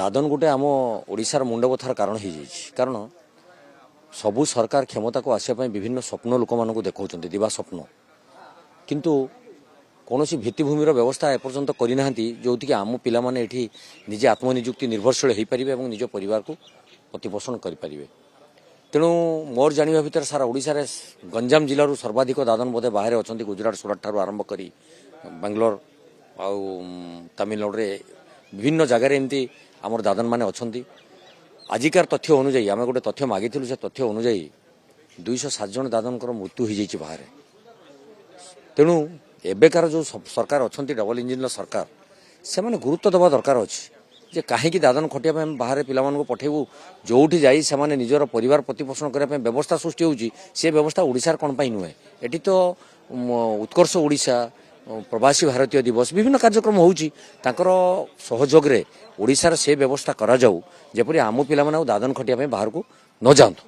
दादन गोटे आम ओडिशार मुंड बथार कारण हो कारण सबू सरकार क्षमता को आसापी विभिन्न स्वप्न लोक मान देखा दिवा स्वप्न किंतु कौन भित्तिभूमि व्यवस्था एपर्यंत करना जो कि आम पिला माने एठी निजे आत्मनिजुक्ति निर्भरशील हो पारे और निज परिवार को प्रतिपोषण करें। तेणु मोर जाना भितर सारा ओडिशा रे गंजाम जिलूर सर्वाधिक दादन बोधे बाहर अच्छा गुजरात सूरत ठार आरंभ कर बेंगलोर आउ तमिलनाडु रे विभिन्न जगार एमती आमर दादन माने अच्छा। आजिकार तथ्य अनुजाई आम गोटे तथ्य मागिलु से तथ्य अनुजाई 207 जन दादन मृत्यु हो जाए बाहर। तेणु एबेकार जो सरकार अच्छा डबल इंजिन सरकार से माने गुरुत्व देवा दरकार अच्छे जे कहीं दादन खटिया बाहर पिला पठेबू जोठी जाई से माने निजर परिवार प्रतिपोषण करने व्यवस्था सृष्टि होची से व्यवस्था ओडिशार कौन पाई नुहे। एटी तो उत्कर्ष ओडिशा प्रवासी भारतीय दिवस विभिन्न कार्यक्रम होची तांकर सहयोग रे ओडिशार से व्यवस्था करा जाऊ जेपरि आम पिला माने दादन खटिया बाहर को न जातु।